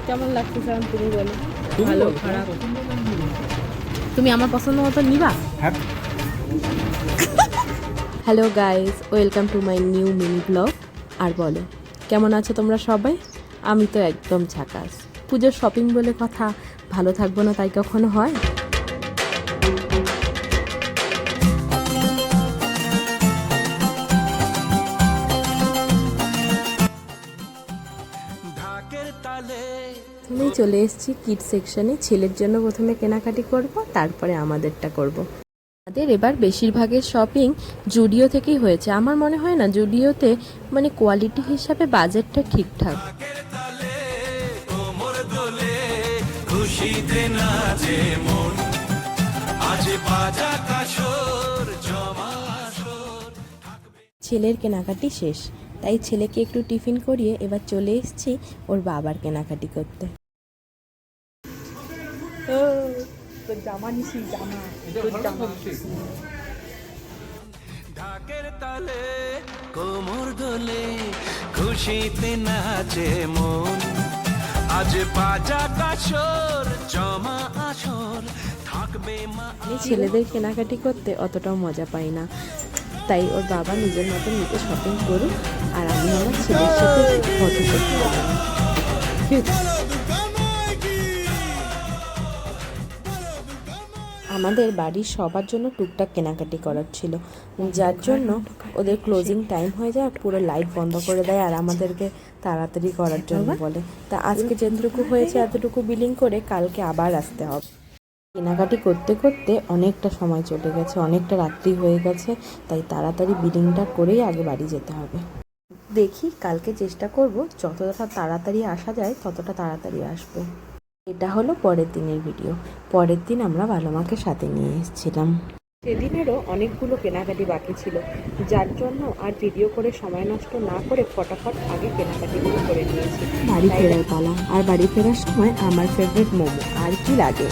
কেমন লাগতেছে এখন তুমি বলো, ভালো খারাপ? তুমি আমার পছন্দ মতো নিবা? Hello guys, welcome to my new mini blog. আর বলো, কেমন আছো তোমরা সবাই? আমি তো একদম ঝাকাস। পুজোর শপিং বলে কথা, ভালো থাকবো না তাই কখনো হয়? আমি চলে এসেছি কিড সেকশনে। ছেলের জন্য প্রথমে কেনাকাটি করব, তারপরে আমাদেরটা করব। আমাদের এবার বেশিরভাগের শপিং জুডিও থেকেই হয়েছে। আমার মনে হয় না জুডিওতে মানে কোয়ালিটি হিসাবে বাজেটটা ঠিকঠাক। ছেলের কেনাকাটি শেষ, তাই ছেলেকে একটু টিফিন করিয়ে এবার চলে এসেছি ওর বাবার কেনাকাটি করতে। জামা নিছি, জামা ঢাকের তালে কোমর দোলে খুশিতে নাচে মন, আজ বাজা কাশর জমা আসর থাকবে মা। আমি ছেলেদের কেনাকাটি করতে অতটাও মজা পাই না, তাই ওর বাবা নিজের মতো নিজে শপিং করুক আর আমি আমার ছেলের সাথে ফটো করতে পারি। আমাদের বাড়ির সবার জন্য টুকটাক কেনাকাটি করার ছিল, যার জন্য ওদের ক্লোজিং টাইম হয়ে যায়, পুরো লাইট বন্ধ করে দেয় আর আমাদেরকে তাড়াতাড়ি করার জন্য বলে। তা আজকে যেটুকু হয়েছে এতটুকু বিলিং করে কালকে আবার আসতে হবে। কেনাকাটি করতে করতে অনেকটা সময় চলে গেছে, অনেকটা রাত্রি হয়ে গেছে, তাই তাড়াতাড়ি বিলিংটা করেই আগে বাড়ি যেতে হবে। দেখি কালকে চেষ্টা করব যতটা তাড়াতাড়ি আসা যায় ততটা তাড়াতাড়ি আসবো। এটা হলো পরের দিনের ভিডিও। পরের দিন আমরা ভালো মাকে সাথে নিয়ে এসেছিলাম। সেদিনেরও অনেকগুলো কেনাকাটি বাকি ছিল, যার জন্য আর ভিডিও করে সময় নষ্ট না করে ফটাফট আগে কেনাকাটিগুলো করে নিয়েছি। বাড়ি ফেরার পালা, আর বাড়ি ফেরার সময় আমার ফেভারিট মোমো, আর কি লাগে।